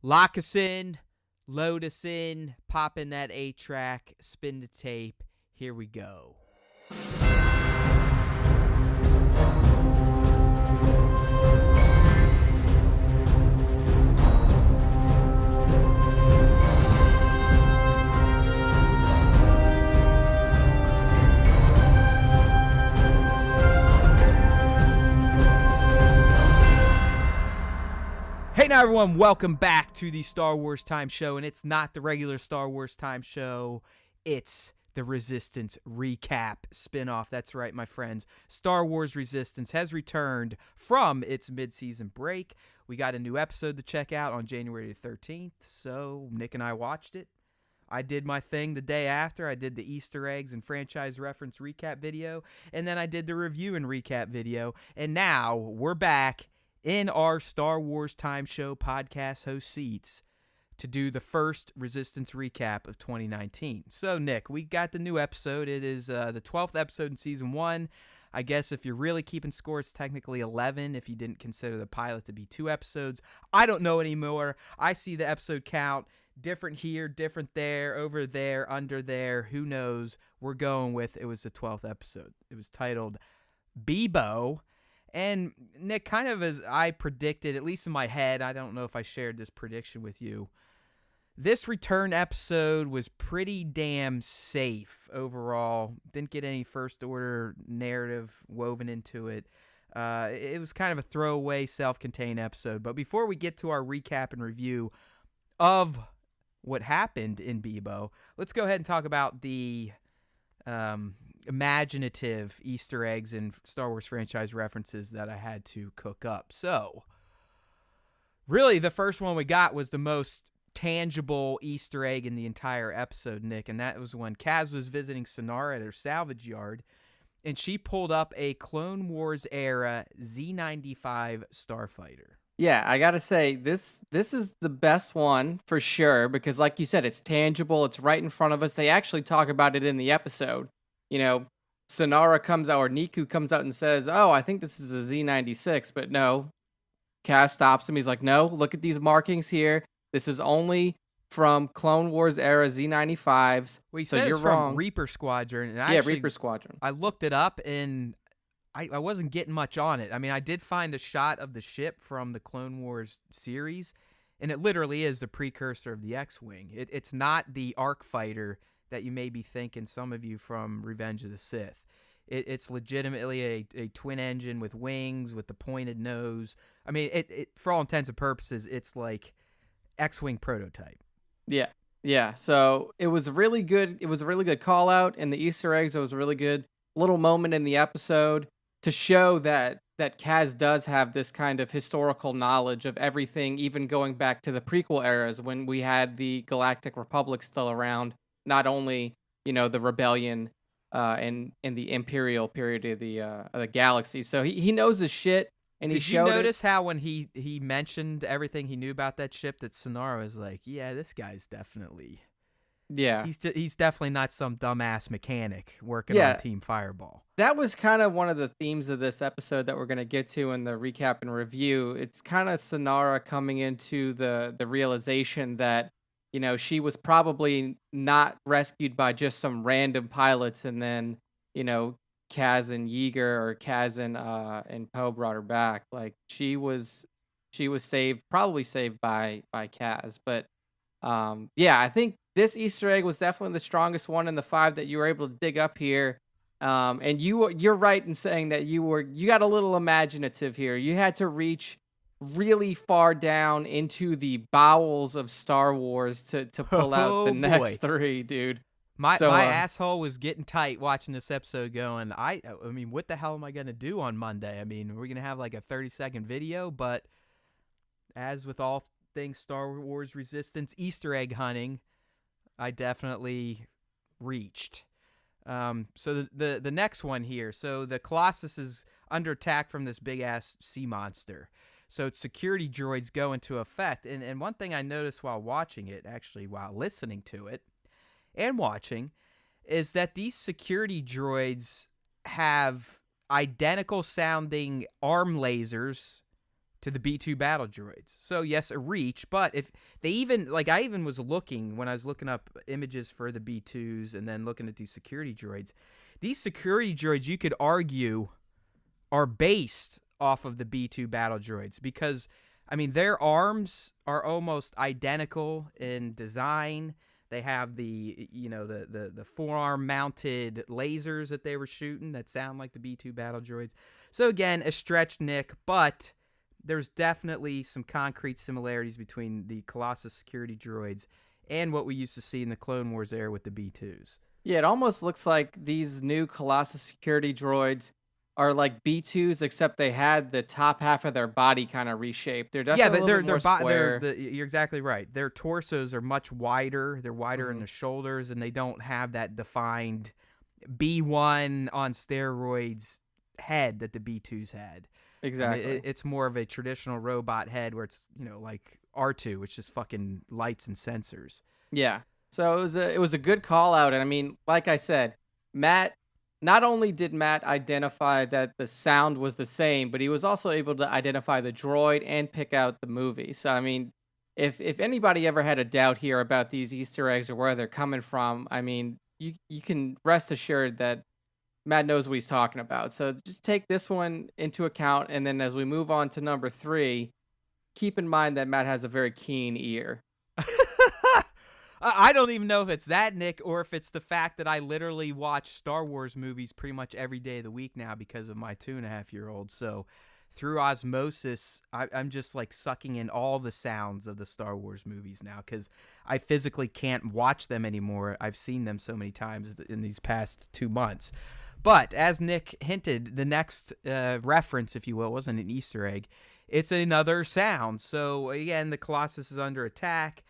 Lock us in, load us in, pop in that 8-track, spin the tape. Here we go. Hey now everyone, welcome back to the Star Wars Time Show, and it's not the regular Star Wars Time Show, it's the Resistance Recap spinoff. That's right, my friends. Star Wars Resistance has returned from its mid-season break. We got a new episode to check out on January 13th, so Nick and I watched it. I did my thing the day after. I did the Easter eggs and franchise reference recap video, and then I did the review and recap video, and now we're back in our Star Wars Time Show podcast host seats to do the first Resistance recap of 2019. So, Nick, we got the new episode. It is the 12th episode in Season 1. I guess if you're really keeping score, it's technically 11 if you didn't consider the pilot to be 2 episodes. I don't know anymore. I see the episode count different here, different there, over there, under there. Who knows? We're going with it was the 12th episode. It was titled Bibo. And, Nick, kind of as I predicted, at least in my head, I don't know if I shared this prediction with you, this return episode was pretty damn safe overall. Didn't get any first-order narrative woven into it. It was kind of a throwaway, self-contained episode. But before we get to our recap and review of what happened in Bibo, let's go ahead and talk about the imaginative Easter eggs and Star Wars franchise references that I had to cook up. So, really, the first one we got was the most tangible Easter egg in the entire episode, Nick, and that was when Kaz was visiting Sonara at her salvage yard, and she pulled up a Clone Wars era Z-95 starfighter. Yeah, I gotta say, this is the best one for sure, because like you said, it's tangible, it's right in front of us. They actually talk about it in the episode. You know, Sonara comes out, or Neeku comes out and says, oh, I think this is a Z-96, but no. Kaz stops him, he's like, no, look at these markings here. This is only from Clone Wars era Z-95s. Well, he so said you're it's wrong. from Reaper Squadron. And Yeah, Reaper Squadron. I looked it up, and I wasn't getting much on it. I mean, I did find a shot of the ship from the Clone Wars series, and it literally is the precursor of the X-Wing. It's not the Arc fighter that you may be thinking, some of you, from Revenge of the Sith. It's legitimately a twin engine with wings, with the pointed nose. I mean, it for all intents and purposes, it's like X-Wing prototype. Yeah. So it was really good. It was a really good call out, and the Easter eggs. It was a really good little moment in the episode to show that Kaz does have this kind of historical knowledge of everything, even going back to the prequel eras when we had the Galactic Republic still around. Not only, the rebellion and the imperial period of the galaxy. So he knows his shit, and he showed it. Did you notice how when he mentioned everything he knew about that ship, that Sonara was like, yeah, this guy's definitely... Yeah. He's definitely not some dumbass mechanic working on Team Fireball. That was kind of one of the themes of this episode that we're going to get to in the recap and review. It's kind of Sonara coming into the realization that, she was probably not rescued by just some random pilots and then, Kaz and Yeager or Kaz and Poe brought her back. Like she was probably saved by Kaz. But I think this Easter egg was definitely the strongest one in the 5 that you were able to dig up here. And you're right in saying that you got a little imaginative here. You had to reach really far down into the bowels of Star Wars to pull out the next 3, dude. My asshole was getting tight watching this episode going, I mean, what the hell am I going to do on Monday? I mean, we're going to have like a 30-second video, but as with all things Star Wars Resistance Easter egg hunting, I definitely reached. So the next one here. So the Colossus is under attack from this big-ass sea monster. So its security droids go into effect. And one thing I noticed while watching it, actually while listening to it and watching, is that these security droids have identical sounding arm lasers to the B2 battle droids. So yes, a reach, but if they even I even was looking when I was looking up images for the B2s and then looking at these security droids. These security droids, you could argue, are based off of the B2 battle droids because I mean their arms are almost identical in design. They have the the forearm mounted lasers that they were shooting that sound like the B2 battle droids. So again, a stretch, Nick, but there's definitely some concrete similarities between the Colossus security droids and what we used to see in the Clone Wars era with the B2s. Yeah, it almost looks like these new Colossus security droids are like B2s, except they had the top half of their body kind of reshaped. They're Yeah, definitely a little bit more square. you're exactly right. Their torsos are much wider. They're wider in Mhm. the shoulders, and they don't have that defined B1 on steroids head that the B2s had. I mean, Exactly. it's more of a traditional robot head where it's like R2, which is fucking lights and sensors. Yeah. So it was a good call out, and I mean, like I said, Matt. Not only did Matt identify that the sound was the same, but he was also able to identify the droid and pick out the movie. So I mean, if anybody ever had a doubt here about these Easter eggs or where they're coming from, I mean, you can rest assured that Matt knows what he's talking about. So just take this one into account, and then as we move on to number 3, keep in mind that Matt has a very keen ear. I don't even know if it's that, Nick, or if it's the fact that I literally watch Star Wars movies pretty much every day of the week now because of my 2.5-year-old. So through osmosis, I'm just like sucking in all the sounds of the Star Wars movies now because I physically can't watch them anymore. I've seen them so many times in these past 2 months. But as Nick hinted, the next reference, if you will, wasn't an Easter egg. It's another sound. So again, the Colossus is under attack.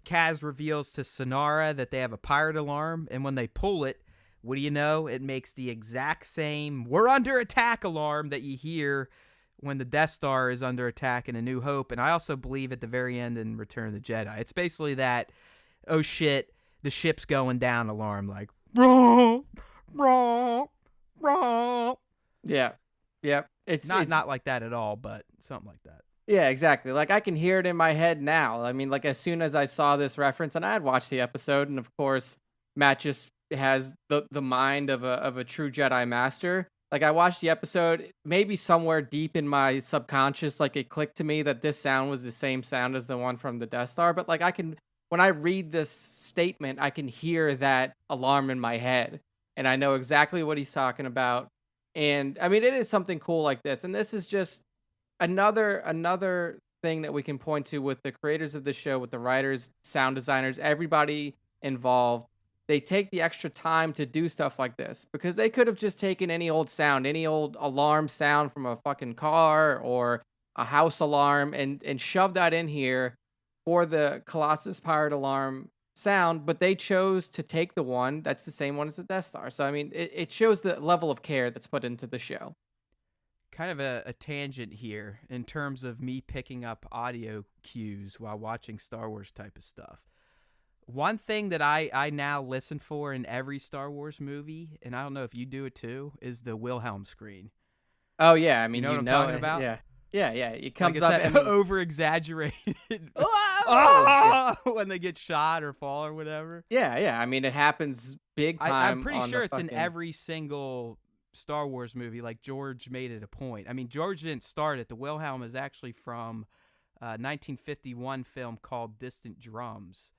Kaz reveals to Sonara that they have a pirate alarm, and when they pull it, what do you know? It makes the exact same "we're under attack" alarm that you hear when the Death Star is under attack in A New Hope, and I also believe at the very end in Return of the Jedi. It's basically that, oh shit, the ship's going down alarm, like, raw, raw, raw. Yeah. Yep. It's Not like that at all, but something like that. Yeah, exactly. Like I can hear it in my head now. I mean, like as soon as I saw this reference, and I had watched the episode, and of course, Matt just has the mind of a true Jedi master. Like I watched the episode, maybe somewhere deep in my subconscious, like it clicked to me that this sound was the same sound as the one from the Death Star. But like when I read this statement, I can hear that alarm in my head, and I know exactly what he's talking about. And I mean, it is something cool like this, and this is just another thing that we can point to with the creators of the show, with the writers, sound designers, everybody involved. They take the extra time to do stuff like this because they could have just taken any old sound, any old alarm sound from a fucking car or a house alarm and shoved that in here for the Colossus pirate alarm sound, but they chose to take the one that's the same one as the Death Star. So I mean, it shows the level of care that's put into the show. Kind of a tangent here in terms of me picking up audio cues while watching Star Wars type of stuff. One thing that I now listen for in every Star Wars movie, and I don't know if you do it too, is the Wilhelm screen. Oh yeah, I You mean know what I'm know talking it. about? Yeah, yeah, yeah. It Like comes it's up. that I mean, over exaggerated yeah, when they get shot or fall or whatever. yeah, yeah. I mean, it happens big I'm time pretty on sure the it's in fucking. every single Star Wars movie. Like George made it a point. I mean, George didn't start it. The Wilhelm is actually from a 1951 film called Distant Drums.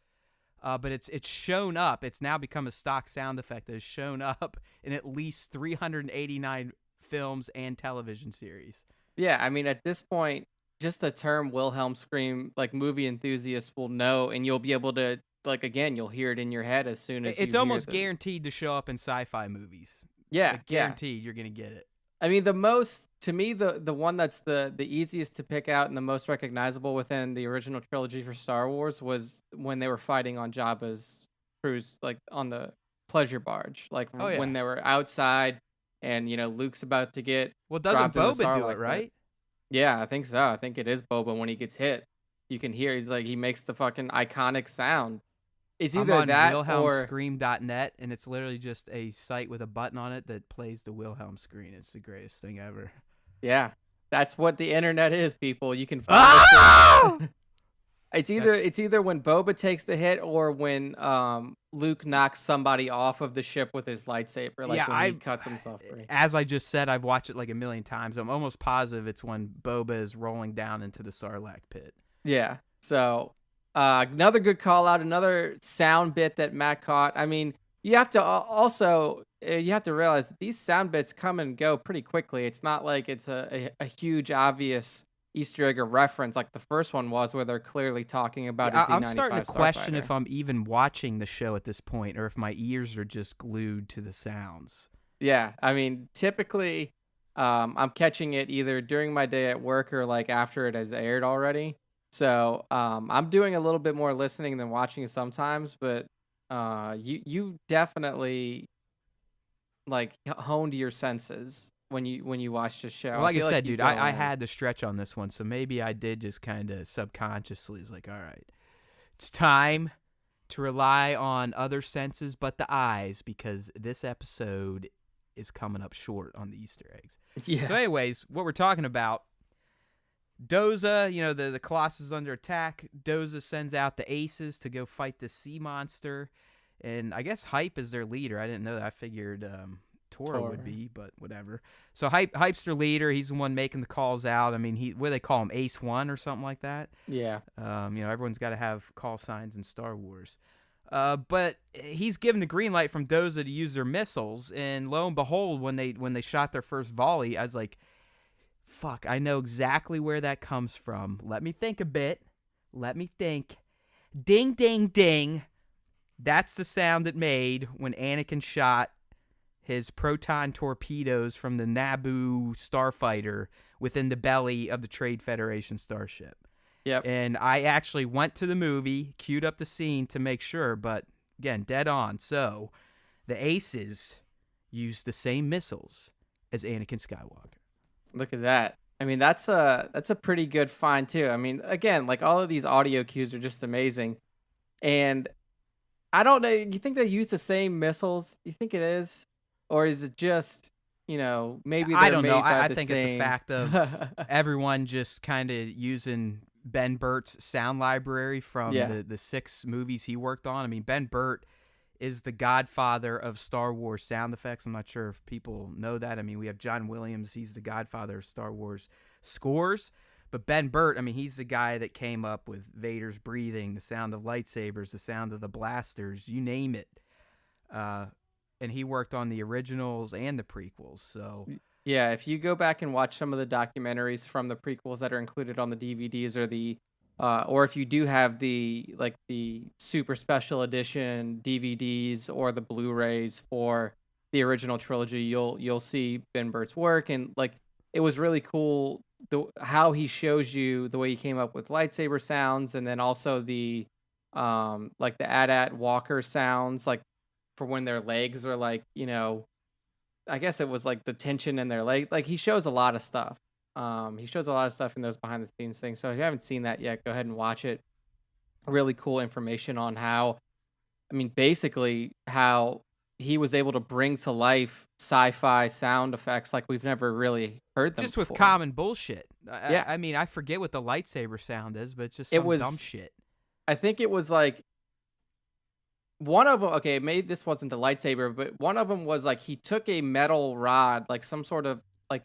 But it's shown up. It's now become a stock sound effect that has shown up in at least 389 films and television series. Yeah, I mean, at this point, just the term Wilhelm scream, like movie enthusiasts will know, and you'll be able to, like, again, you'll hear it in your head as soon as you It's hear almost the. guaranteed to show up in sci-fi movies. Yeah, Like yeah. guaranteed, you're gonna get it. I mean, to me, the one that's the easiest to pick out and the most recognizable within the original trilogy for Star Wars was when they were fighting on Jabba's cruise, like on the pleasure barge, like Oh when yeah. they were outside and Luke's about to get Well, doesn't dropped in the Boba do it Sarlacc pit. right? Yeah, I think so. I think it is Boba when he gets hit. You can hear he makes the fucking iconic sound. It's I'm either on that or WilhelmScream.net, and it's literally just a site with a button on it that plays the Wilhelm screen. It's the greatest thing ever. yeah. That's what the internet is, people. You can find this shit. Oh! It's either when Boba takes the hit or when Luke knocks somebody off of the ship with his lightsaber, Yeah, like when he cuts himself free. as I just said, I've watched it like a million times. I'm almost positive it's when Boba is rolling down into the Sarlacc pit. Yeah. So another good call out, another sound bit that Matt caught. I mean, you have to also you have to realize that these sound bits come and go pretty quickly. It's not like it's a huge obvious Easter egg or reference like the first one was, where they're clearly talking about a I'm starting to Z95 question starfighter. if I'm even watching the show at this point or if my ears are just glued to the sounds. Yeah, I mean, typically, I'm catching it either during my day at work or like after it has aired already. So I'm doing a little bit more listening than watching sometimes, but you definitely like honed your senses when you watch the show. Well, I like I feel like said, you dude, go I in. had the stretch on this one, so maybe I did just kind of subconsciously is like, all right, it's time to rely on other senses but the eyes because this episode is coming up short on the Easter eggs. So, Yeah. anyways, what we're talking about, Doza, the Colossus is under attack. Doza sends out the Aces to go fight the sea monster. And I guess Hype is their leader. I didn't know that. I figured Tora would Tor. be, but whatever. So Hype's their leader. He's the one making the calls out. I mean, what do they call him? Ace One or something like that? Yeah. Everyone's got to have call signs in Star Wars. But he's given the green light from Doza to use their missiles, and lo and behold, when they shot their first volley, I was like, "Fuck! I know exactly where that comes from. Let me think a bit. Let me think. Ding, ding, ding. That's the sound it made when Anakin shot his proton torpedoes from the Naboo starfighter within the belly of the Trade Federation starship." Yep. And I actually went to the movie, queued up the scene to make sure, but again, dead on. So the Aces used the same missiles as Anakin Skywalker. Look at that. I mean, that's a pretty good find too. I mean, again, like all of these audio cues are just amazing. And I don't know. You think they use the same missiles? You think it is, or is it just maybe I they're don't know. made by I the think it's a same? fact of everyone just kind of using Ben Burtt's sound library from Yeah, the 6 movies he worked on. I mean, Ben Burt is the godfather of Star Wars sound effects. I'm not sure if people know that. I mean, we have John Williams. He's the godfather of Star Wars scores. But Ben Burt, I mean, he's the guy that came up with Vader's breathing, the sound of lightsabers, the sound of the blasters, you name it. And he worked on the originals and the prequels. So yeah. If you go back and watch some of the documentaries from the prequels that are included on the DVDs or if you do have the super special edition DVDs or the Blu-rays for the original trilogy, you'll see Ben Burtt's work, and like it was really cool how he shows you the way he came up with lightsaber sounds, and then also the like the AT-AT walker sounds, like for when their legs are like I guess it was like the tension in their leg. Like he shows a lot of stuff. He shows a lot of stuff in those behind the scenes things. So if you haven't seen that yet, go ahead and watch it. Really cool information on how, I mean, basically how he was able to bring to life sci-fi sound effects like we've never really heard them just with before. common bullshit. Yeah, I mean, I forget what the lightsaber sound is, but it's just it some dumb was. shit. I think it was like one of them. Okay, maybe this wasn't the lightsaber, but one of them was like he took a metal rod, like some sort of like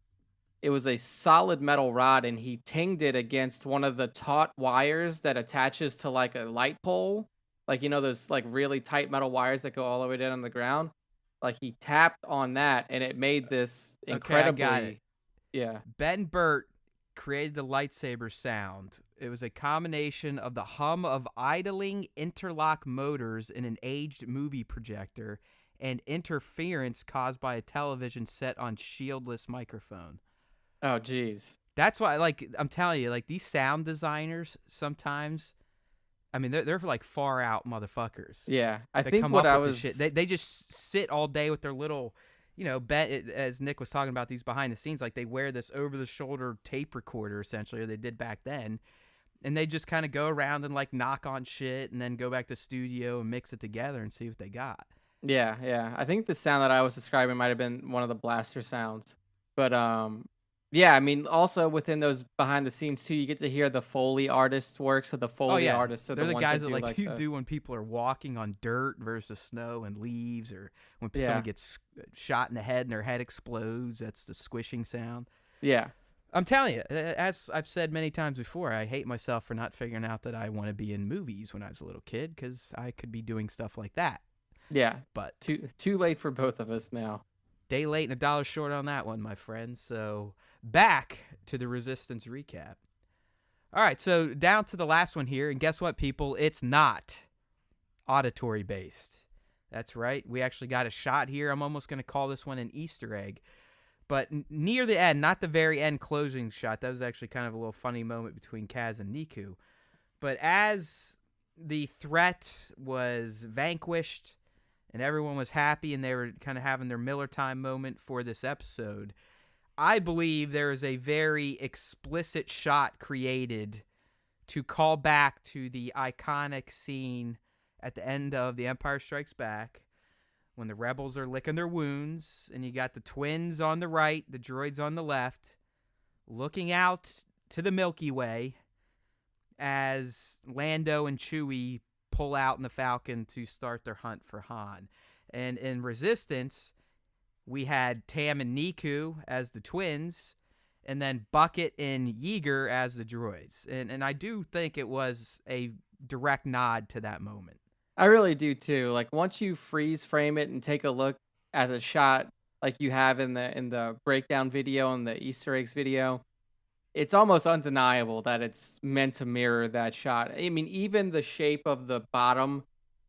it was a solid metal rod, and he tinged it against one of the taut wires that attaches to like a light pole. Like, those like really tight metal wires that go all the way down on the ground. Like he tapped on that and it made this Okay, I got it. incredibly, yeah. Ben Burt created the lightsaber sound. It was a combination of the hum of idling interlock motors in an aged movie projector and interference caused by a television set on shieldless microphone. Oh, geez. That's why, like, I'm telling you, like, these sound designers sometimes, I mean, they're like far out motherfuckers Yeah. I that think come what up I with this shit. was, They just sit all day with their little, as Nick was talking about these behind the scenes, like they wear this over the shoulder tape recorder essentially, or they did back then, and they just kind of go around and like knock on shit and then go back to studio and mix it together and see what they got. yeah. I think the sound that I was describing might have been one of the blaster sounds. But Yeah, I mean, also within those behind the scenes too, you get to hear the Foley artists' work. So the Oh Foley yeah, artists are they're the the ones guys that that do like like to the do when people are walking on dirt versus snow and leaves, or when someone yeah, gets shot in the head and their head explodes. That's the squishing sound. yeah, I'm telling you, as I've said many times before, I hate myself for not figuring out that I want to be in movies when I was a little kid because I could be doing stuff like that. yeah. But Too late for both of us now. day late and a dollar short on that one, my friend. So back to the Resistance recap. All right, so down to the last one here, and guess what, people? It's not auditory based. That's right. We actually got a shot here. I'm almost going to call this one an Easter egg. But near the end, not the very end closing shot, that was actually kind of a little funny moment between Kaz and Neeku. But as the threat was vanquished and everyone was happy and they were kind of having their Miller time moment for this episode, I believe there is a very explicit shot created to call back to the iconic scene at the end of The Empire Strikes Back when the rebels are licking their wounds and you got the twins on the right, the droids on the left, looking out to the Milky Way as Lando and Chewie pull out in the Falcon to start their hunt for Han. And in Resistance, we had Tam and Neeku as the twins, and then Bucket and Yeager as the droids. And I do think it was a direct nod to that moment. I really do too. Like once you freeze frame it and take a look at the shot like you have in the breakdown video and the Easter eggs video, it's almost undeniable that it's meant to mirror that shot. I mean, even the shape of the bottom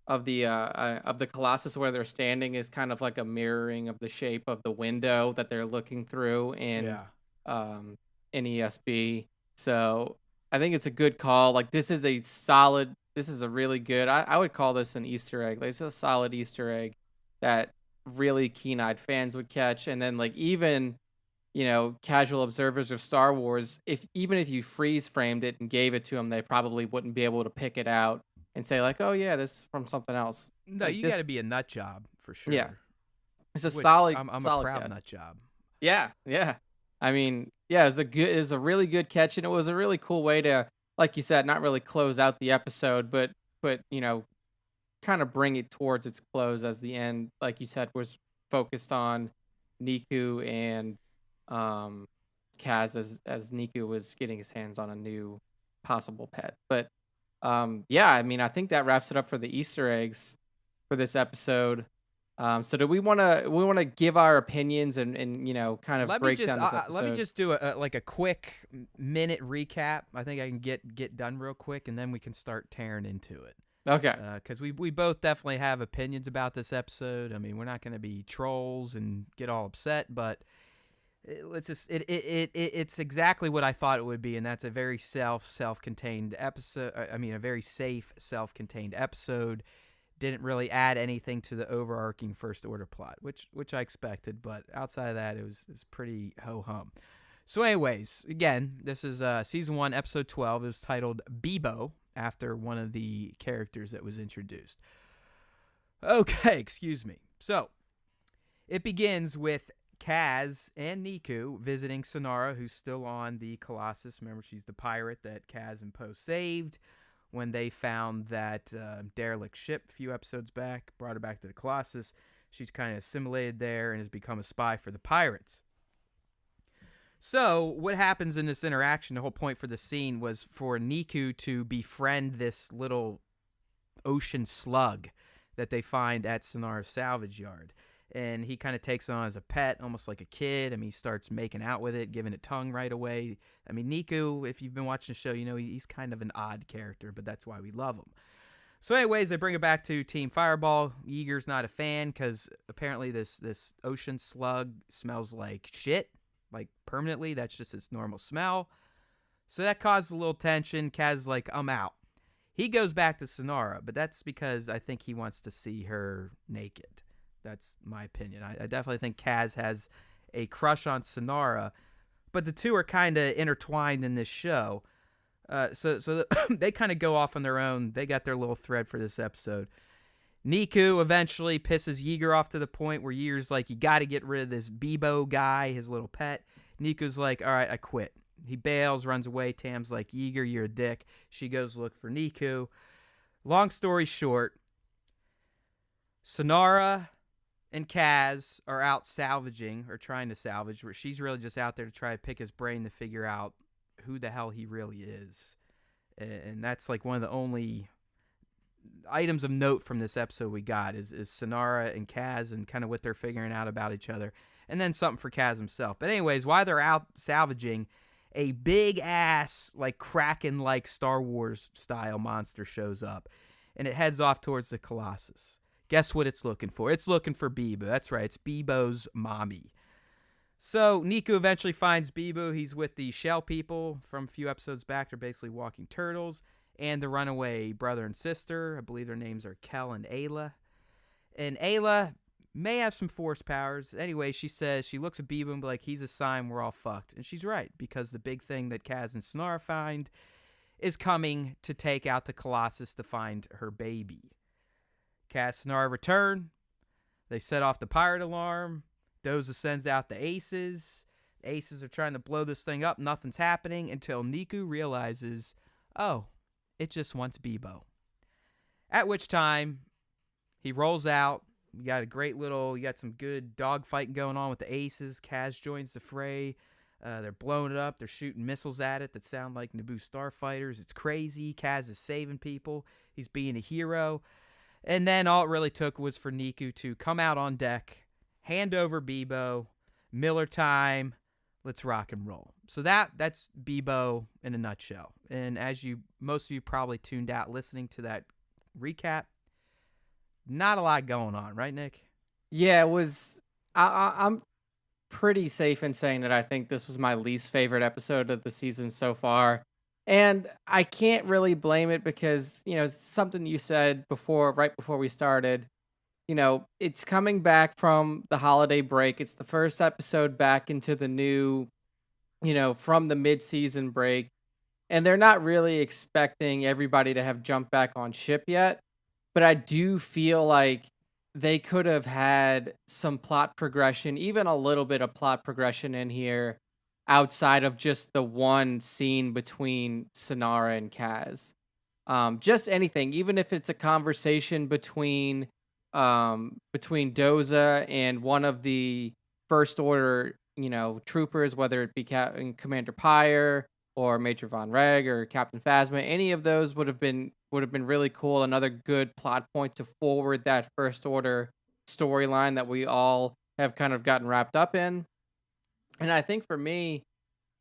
of the Colossus where they're standing is kind of like a mirroring of the shape of the window that they're looking through Yeah. um in ESB. So I think it's a good call. Like this is a really good I would call this an Easter egg. Like it's a solid Easter egg that really keen-eyed fans would catch. And then like even casual observers of Star Wars, if even if you freeze framed it and gave it to them, they probably wouldn't be able to pick it out and say like, "Oh yeah, this is from something else." No, Like you got to this, be a nut job for yeah, sure. it's a Which solid, I'm a solid proud catch. nut job. Yeah, yeah. I mean, yeah, it's a really good catch, and it was a really cool way to, like you said, not really close out the episode, but kind of bring it towards its close as the end, like you said, was focused on Neeku and um Kaz as Neeku was getting his hands on a new possible pet. But yeah, I mean I think that wraps it up for the Easter eggs for this episode. So do we wanna give our opinions and kind of break down this Let me episode? just do like a quick minute recap. I think I can get done real quick, and then we can start tearing into it. Okay. Because we both definitely have opinions about this episode. I mean, we're not going to be trolls and get all upset, but it's exactly what I thought it would be, and that's a very self-contained episode. I mean, a very safe self-contained episode. Didn't really add anything to the overarching First Order plot, which I expected, but outside of that, it was pretty ho hum. So, anyways, again, this is season 1, episode 12. It was titled Bibo, after one of the characters that was introduced. Okay, excuse me. So, it begins with Kaz and Neeku visiting Sonara, who's still on the Colossus. Remember, she's the pirate that Kaz and Poe saved when they found that derelict ship a few episodes back, brought her back to the Colossus. She's kind of assimilated there and has become a spy for the pirates. So, what happens in this interaction, the whole point for the scene was for Neeku to befriend this little ocean slug that they find at Sonara's salvage yard. And he kind of takes it on as a pet, almost like a kid. I mean, he starts making out with it, giving it tongue right away. I mean, Neeku, if you've been watching the show, you know he's kind of an odd character, but that's why we love him. So anyways, they bring it back to Team Fireball. Yeager's not a fan because apparently this ocean slug smells like shit. Like permanently, that's just its normal smell. So that causes a little tension. Kaz's like, I'm out. He goes back to Sonara, but that's because I think he wants to see her naked. That's my opinion. I definitely think Kaz has a crush on Sonara, but the two are kind of intertwined in this show. So they kind of go off on their own. They got their little thread for this episode. Neeku eventually pisses Yeager off to the point where Yeager's like, you got to get rid of this Bibo guy, his little pet. Neeku's like, all right, I quit. He bails, runs away. Tam's like, Yeager, you're a dick. She goes look for Neeku. Long story short, Sonara and Kaz are out salvaging, or trying to salvage, where she's really just out there to try to pick his brain to figure out who the hell he really is. And that's like one of the only items of note from this episode we got is Sonara and Kaz and kind of what they're figuring out about each other. And then something for Kaz himself. But anyways, while they're out salvaging, a big ass, like Kraken-like Star Wars style monster shows up. And it heads off towards the Colossus. Guess what it's looking for? It's looking for Bibo. That's right, it's Bibo's mommy. So Neeku eventually finds Bibo. He's with the Shell people from a few episodes back. They're basically walking turtles. And the runaway brother and sister. I believe their names are Kel and Ayla. And Ayla may have some force powers. Anyway, she says, she looks at Bibo and be like, he's a sign we're all fucked. And she's right, because the big thing that Kaz and Sonara find is coming to take out the Colossus to find her baby. Kaz and Sonara return. They set off the pirate alarm. Doza sends out the Aces. The Aces are trying to blow this thing up. Nothing's happening until Neeku realizes, oh, it just wants Bibo. At which time, he rolls out. You got some good dogfighting going on with the Aces. Kaz joins the fray. They're blowing it up. They're shooting missiles at it that sound like Naboo starfighters. It's crazy. Kaz is saving people. He's being a hero. And then all it really took was for Neeku to come out on deck, hand over Bibo, Miller time, let's rock and roll. So that's Bibo in a nutshell. And as most of you probably tuned out listening to that recap, not a lot going on, right, Nick? Yeah, it was. I'm pretty safe in saying that I think this was my least favorite episode of the season so far. And I can't really blame it because, it's something you said before, right before we started. It's coming back from the holiday break. It's the first episode back into the new, from the mid-season break. And they're not really expecting everybody to have jumped back on ship yet. But I do feel like they could have had some plot progression, even a little bit of plot progression in here outside of just the one scene between Sonara and Kaz. Just anything, even if it's a conversation between Doza and one of the First Order, troopers, whether it be Commander Pyre or Major Von Reg or Captain Phasma, any of those would have been really cool. Another good plot point to forward that First Order storyline that we all have kind of gotten wrapped up in. And I think for me,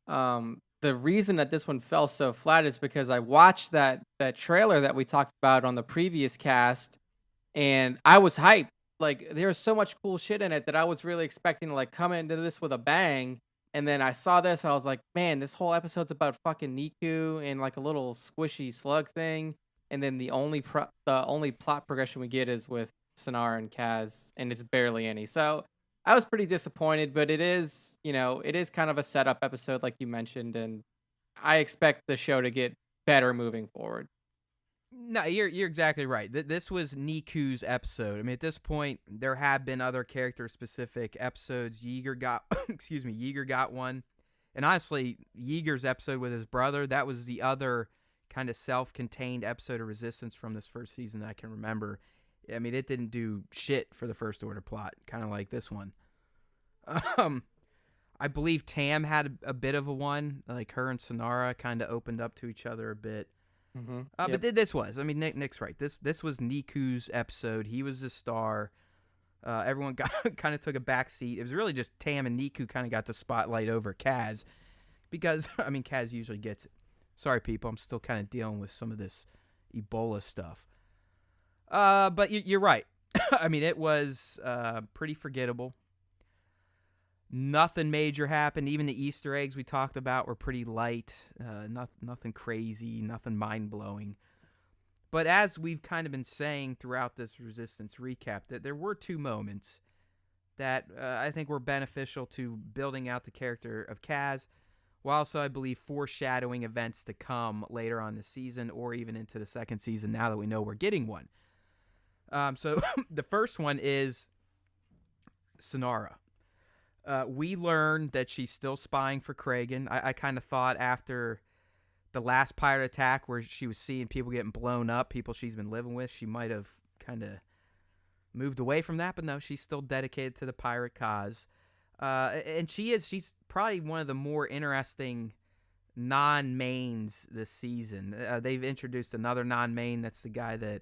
the reason that this one fell so flat is because I watched that trailer that we talked about on the previous cast, and I was hyped. Like, there was so much cool shit in it that I was really expecting to like come into this with a bang. And then I saw this, I was like, man, this whole episode's about fucking Neeku and like a little squishy slug thing. And then the only plot progression we get is with Sonara and Kaz, and it's barely any. So I was pretty disappointed, but it is kind of a setup episode, like you mentioned, and I expect the show to get better moving forward. No, you're exactly right. This was Neeku's episode. I mean, at this point, there have been other character-specific episodes. Yeager got, Yeager got one. And honestly, Yeager's episode with his brother, that was the other kind of self-contained episode of Resistance from this first season that I can remember. I mean, it didn't do shit for the First Order plot, kind of like this one. I believe Tam had a bit of a one, like her and Sonara kind of opened up to each other a bit. Mm-hmm. Yep. But this was, I mean, Nick's right. This was Neeku's episode. He was the star. Everyone kind of took a back seat. It was really just Tam and Neeku kind of got the spotlight over Kaz, because I mean, Kaz usually gets it. Sorry, people, I'm still kind of dealing with some of this Ebola stuff. But you're right. I mean, it was pretty forgettable. Nothing major happened. Even the Easter eggs we talked about were pretty light. Nothing crazy, nothing mind-blowing. But as we've kind of been saying throughout this Resistance recap, that there were two moments that I think were beneficial to building out the character of Kaz, while also, I believe, foreshadowing events to come later on the season or even into the second season now that we know we're getting one. So the first one is Sonara. We learned that she's still spying for Kragan. I kind of thought after the last pirate attack where she was seeing people getting blown up, people she's been living with, she might have kind of moved away from that, but no, she's still dedicated to the pirate cause. And she's probably one of the more interesting non-mains this season. They've introduced another non-main. That's the guy that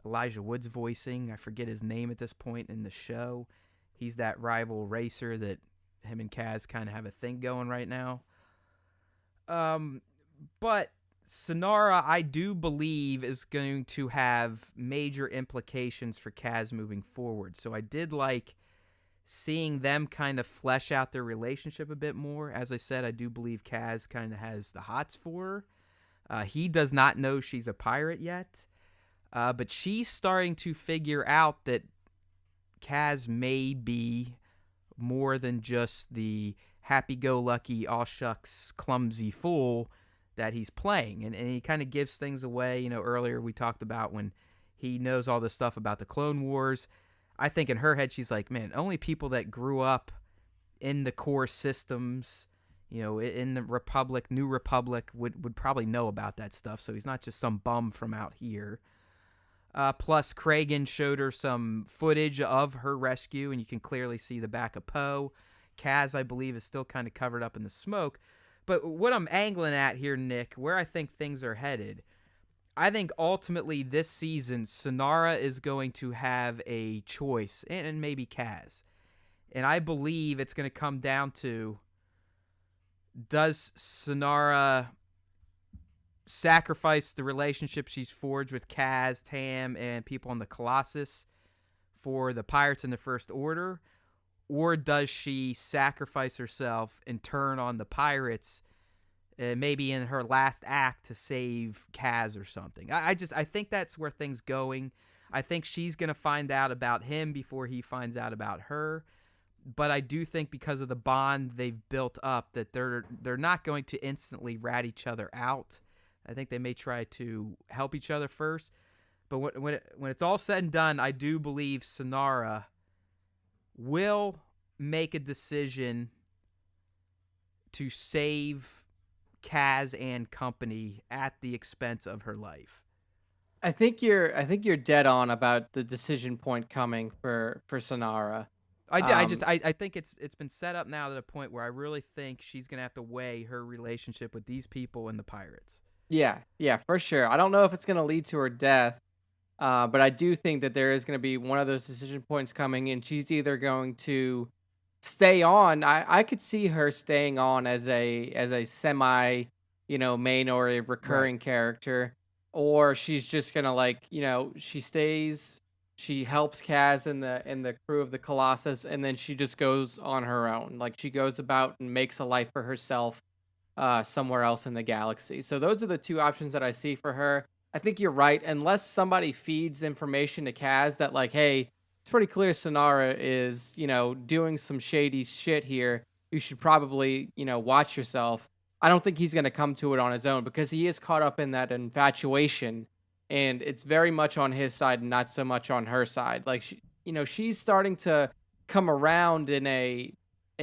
Elijah Wood's voicing. I forget his name at this point in the show. He's that rival racer that him and Kaz kind of have a thing going right now. But Sonara, I do believe, is going to have major implications for Kaz moving forward. So I did like seeing them kind of flesh out their relationship a bit more. As I said, I do believe Kaz kind of has the hots for her. He does not know she's a pirate yet, but she's starting to figure out that Kaz may be more than just the happy-go-lucky, all shucks, clumsy fool that he's playing. And he kind of gives things away. You know, earlier we talked about when he knows all this stuff about the Clone Wars. I think in her head, she's like, man, only people that grew up in the core systems, you know, in the Republic, New Republic, would probably know about that stuff. So he's not just some bum from out here. Plus, Kragan showed her some footage of her rescue, and you can clearly see the back of Poe. Kaz, I believe, is still kind of covered up in the smoke. But what I'm angling at here, Nick, where I think things are headed, I think ultimately this season, Sonara is going to have a choice, and maybe Kaz. And I believe it's going to come down to, does Sonara sacrifice the relationship she's forged with Kaz, Tam, and people on the Colossus for the pirates in the First Order? Or does she sacrifice herself and turn on the pirates, maybe in her last act, to save Kaz or something? I think that's where things going. I think she's going to find out about him before he finds out about her. But I do think because of the bond they've built up that they're not going to instantly rat each other out. I think they may try to help each other first. But when it's all said and done, I do believe Sonara will make a decision to save Kaz and company at the expense of her life. I think you're dead on about the decision point coming for Sonara. I think it's been set up now to the point where I really think she's gonna have to weigh her relationship with these people and the pirates. Yeah, yeah, for sure. I don't know if it's going to lead to her death, but I do think that there is going to be one of those decision points coming, and she's either going to stay on. I could see her staying on as a semi, main or a Right. recurring character, or she's just gonna she stays, she helps Kaz in the crew of the Colossus, and then she just goes on her own. Like she goes about and makes a life for herself somewhere else in the galaxy. So those are the two options that I see for her. I think you're right. Unless somebody feeds information to Kaz that like, hey, it's pretty clear Sonara is, doing some shady shit here. You should probably, watch yourself. I don't think he's going to come to it on his own because he is caught up in that infatuation, and it's very much on his side and not so much on her side. Like she's starting to come around in a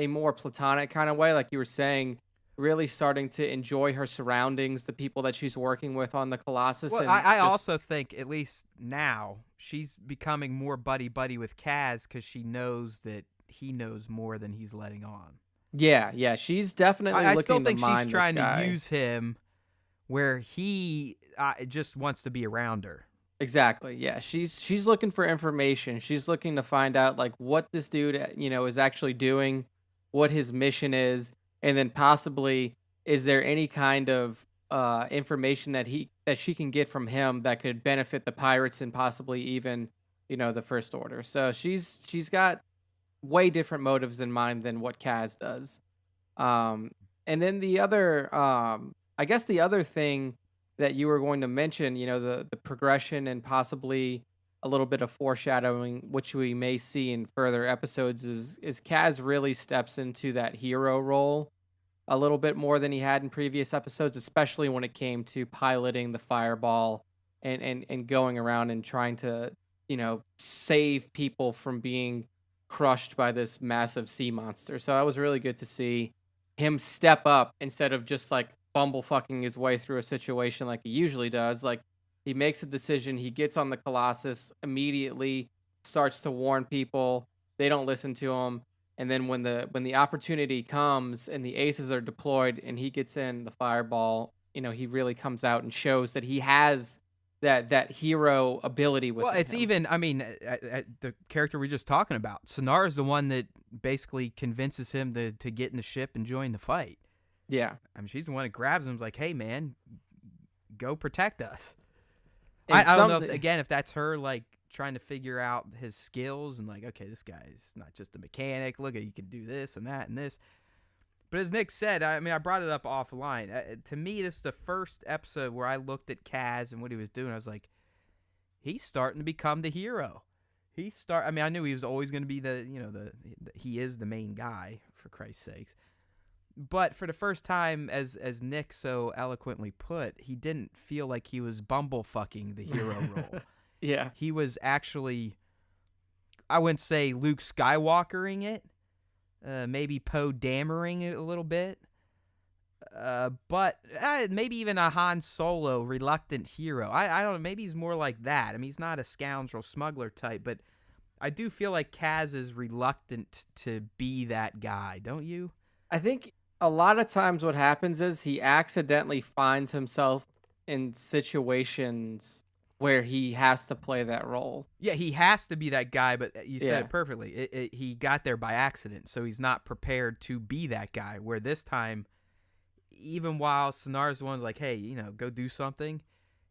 more platonic kind of way, like you were saying, really starting to enjoy her surroundings, the people that she's working with on the Colossus, Well, and I just also think, at least now, she's becoming more buddy-buddy with Kaz because she knows that he knows more than he's letting on. yeah, yeah, she's definitely I still looking to think she's mine this trying to guy. use him where he just wants to be around her. Exactly. Yeah, she's looking for information. She's looking to find out like what this dude, is actually doing, what his mission is, and then possibly is there any kind of information that she can get from him that could benefit the pirates and possibly even, the First Order. So she's got way different motives in mind than what Kaz does. Um, and then I guess the other thing that you were going to mention, the progression and possibly a little bit of foreshadowing, which we may see in further episodes, is Kaz really steps into that hero role a little bit more than he had in previous episodes, especially when it came to piloting the fireball and going around and trying to, save people from being crushed by this massive sea monster. So that was really good to see him step up instead of just like bumblefucking his way through a situation like he usually does. Like he makes a decision, he gets on the Colossus immediately, starts to warn people. They don't listen to him. And then when the opportunity comes and the aces are deployed and he gets in the fireball, he really comes out and shows that he has that hero ability Well, within it's him. even, I mean, the character we're just talking about, Sonar is the one that basically convinces him to get in the ship and join the fight. Yeah. I mean, she's the one that grabs him and is like, hey, man, go protect us. And I don't know, something if that's her, like, trying to figure out his skills and, like, okay, this guy's not just a mechanic. Look, he can do this and that and this. But as Nick said, I mean, I brought it up offline. To me, this is the first episode where I looked at Kaz and what he was doing. I was like, he's starting to become the hero. I mean, I knew he was always going to be he is the main guy, for Christ's sakes. But for the first time, as Nick so eloquently put, he didn't feel like he was bumblefucking the hero role. yeah. He was actually, I wouldn't say Luke Skywalkering it, maybe Poe Dammering it a little bit, but maybe even a Han Solo reluctant hero. I don't know, maybe he's more like that. I mean, he's not a scoundrel smuggler type, but I do feel like Kaz is reluctant to be that guy, don't you? I think a lot of times what happens is he accidentally finds himself in situations where he has to play that role. Yeah, he has to be that guy, but you said Yeah. it perfectly. He got there by accident, so he's not prepared to be that guy. Where this time, even while Sonar's the one's like, hey, go do something,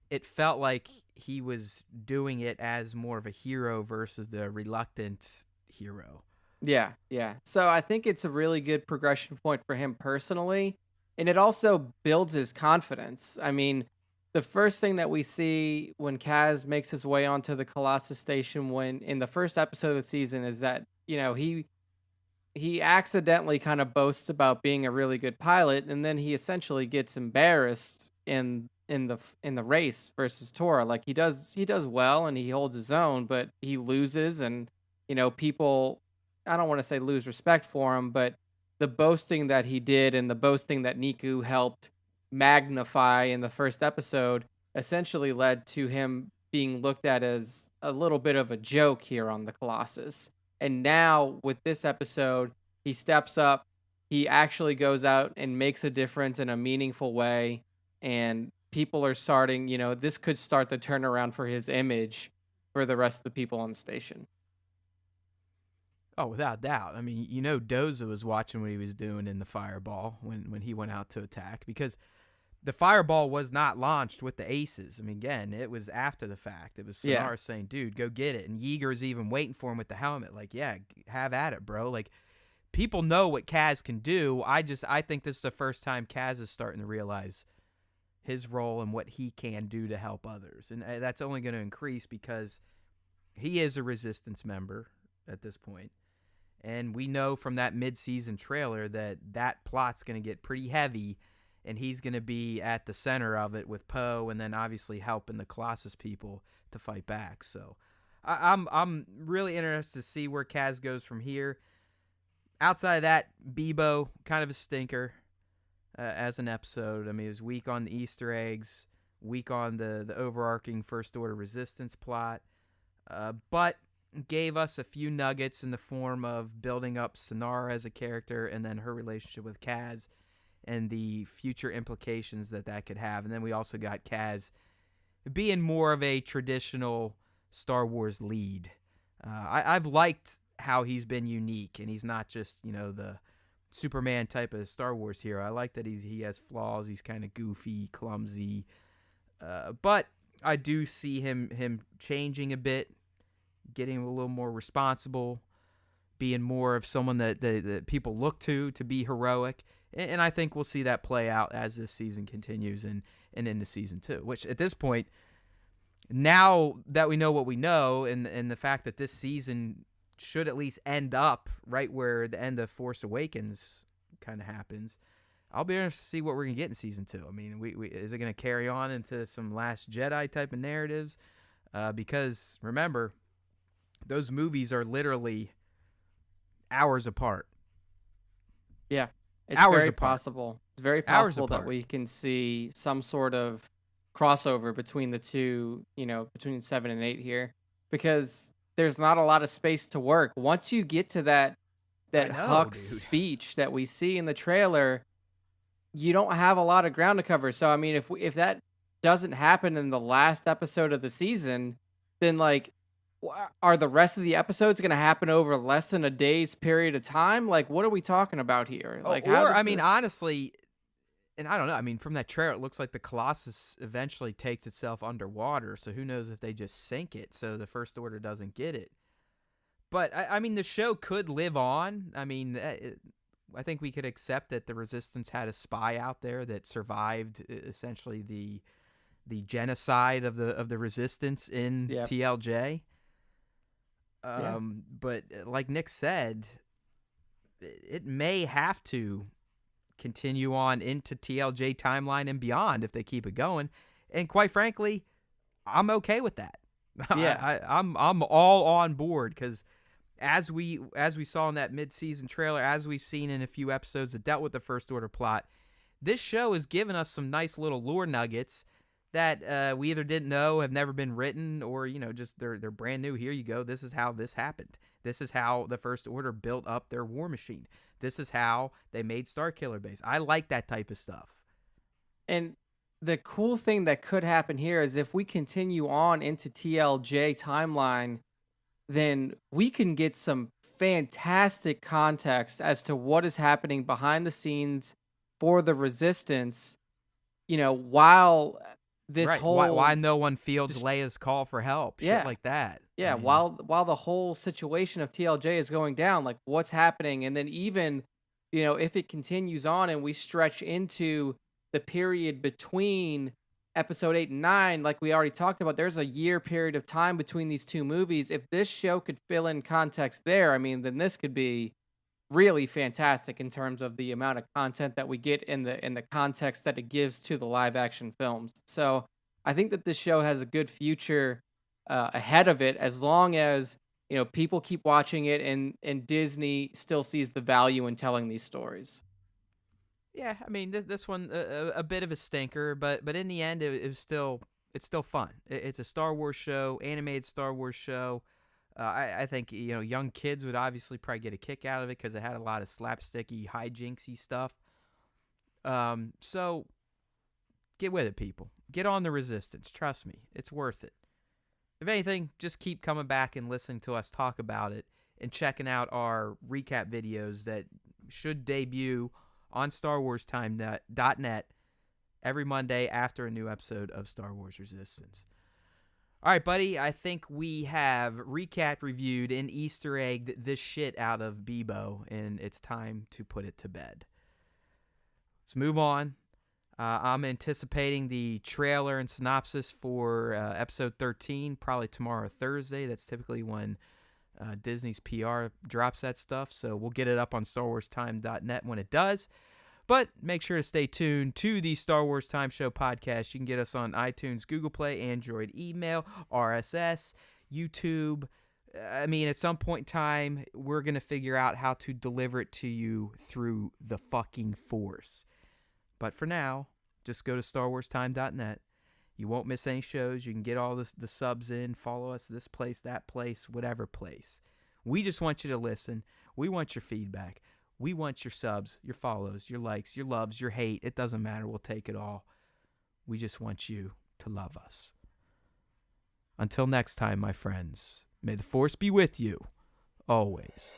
it felt like he was doing it as more of a hero versus the reluctant hero. Yeah, yeah. So I think it's a really good progression point for him personally, and it also builds his confidence. I mean, the first thing that we see when Kaz makes his way onto the Colossus station when in the first episode of the season is that, he accidentally kind of boasts about being a really good pilot, and then he essentially gets embarrassed in the race versus Tora. Like he does well and he holds his own, but he loses, and people, I don't want to say lose respect for him, but the boasting that he did and the boasting that Neeku helped magnify in the first episode essentially led to him being looked at as a little bit of a joke here on the Colossus. And now with this episode, he steps up. He actually goes out and makes a difference in a meaningful way. And people are starting, this could start the turnaround for his image for the rest of the people on the station. Oh, without doubt. I mean, Doza was watching what he was doing in the fireball when he went out to attack, because the fireball was not launched with the aces. I mean, again, it was after the fact. It was Yeah. Sonar saying, dude, go get it. And Yeager's even waiting for him with the helmet. Like, yeah, have at it, bro. Like, people know what Kaz can do. I think this is the first time Kaz is starting to realize his role and what he can do to help others. And that's only going to increase because he is a Resistance member at this point. And we know from that mid-season trailer that plot's going to get pretty heavy, and he's going to be at the center of it with Poe, and then obviously helping the Colossus people to fight back. So I'm really interested to see where Kaz goes from here. Outside of that, Bibo, kind of a stinker as an episode. I mean, it was weak on the Easter eggs, weak on the overarching First Order Resistance plot, but gave us a few nuggets in the form of building up Sonara as a character and then her relationship with Kaz and the future implications that could have. And then we also got Kaz being more of a traditional Star Wars lead. I've liked how he's been unique, and he's not just, the Superman type of Star Wars hero. I like that he has flaws. He's kind of goofy, clumsy. But I do see him changing a bit, getting a little more responsible, being more of someone that people look to be heroic. And I think we'll see that play out as this season continues and into season 2, which at this point, now that we know what we know, and the fact that this season should at least end up right where the end of Force Awakens kind of happens, I'll be interested to see what we're going to get in season 2. I mean, is it going to carry on into some Last Jedi type of narratives? Because remember, those movies are literally hours apart. Yeah, it's Hours very apart. possible. It's very Hours possible that apart. we can see some sort of crossover between the two, between 7 and 8 here, because there's not a lot of space to work. Once you get to I that know, Huck's dude. speech that we see in the trailer, you don't have a lot of ground to cover. So I mean, if that doesn't happen in the last episode of the season, then like, are the rest of the episodes going to happen over less than a day's period of time? Like, what are we talking about here? Oh, Like, how or, I does mean, this? honestly, and I don't know. I mean, from that trailer, it looks like the Colossus eventually takes itself underwater. So who knows if they just sink it so the First Order doesn't get it. But, I mean, the show could live on. I mean, I think we could accept that the Resistance had a spy out there that survived essentially the genocide of the Resistance in Yeah, TLJ. yeah, But like Nick said, it may have to continue on into TLJ timeline and beyond if they keep it going. And quite frankly, I'm okay with that. yeah. I'm all on board because as we saw in that mid-season trailer, as we've seen in a few episodes that dealt with the First Order plot, this show has given us some nice little lore nuggets that we either didn't know, have never been written, or just they're brand new. Here you go. This is how this happened. This is how the First Order built up their war machine. This is how they made Starkiller Base. I like that type of stuff. And the cool thing that could happen here is if we continue on into TLJ timeline, then we can get some fantastic context as to what is happening behind the scenes for the Resistance, while this Right. Why whole no one fields just Leia's call for help? Shit yeah, like that. I yeah, mean, while the whole situation of TLJ is going down, like what's happening, and then even, if it continues on and we stretch into the period between episode 8 and 9, like we already talked about, there's a year period of time between these two movies. If this show could fill in context there, I mean, then this could be really fantastic in terms of the amount of content that we get in the context that it gives to the live action films. So I think that this show has a good future ahead of it, as long as people keep watching it, and Disney still sees the value in telling these stories. yeah. I mean, this one a bit of a stinker, but in the end, it's still fun. It's a Star Wars show, animated Star Wars show. I think young kids would obviously probably get a kick out of it because it had a lot of slapsticky, hijinksy stuff. So get with it, people. Get on the Resistance. Trust me, it's worth it. If anything, just keep coming back and listening to us talk about it and checking out our recap videos that should debut on StarWarsTime.net every Monday after a new episode of Star Wars Resistance. All right, buddy, I think we have recapped, reviewed, and Easter egged this shit out of Bibo, and it's time to put it to bed. Let's move on. I'm anticipating the trailer and synopsis for episode 13, probably tomorrow or Thursday. That's typically when Disney's PR drops that stuff, so we'll get it up on StarWarsTime.net when it does. But make sure to stay tuned to the Star Wars Time Show podcast. You can get us on iTunes, Google Play, Android, email, RSS, YouTube. I mean, at some point in time, we're going to figure out how to deliver it to you through the fucking Force. But for now, just go to StarWarsTime.net. You won't miss any shows. You can get all the subs in, follow us this place, that place, whatever place. We just want you to listen. We want your feedback. We want your subs, your follows, your likes, your loves, your hate. It doesn't matter. We'll take it all. We just want you to love us. Until next time, my friends, may the Force be with you always.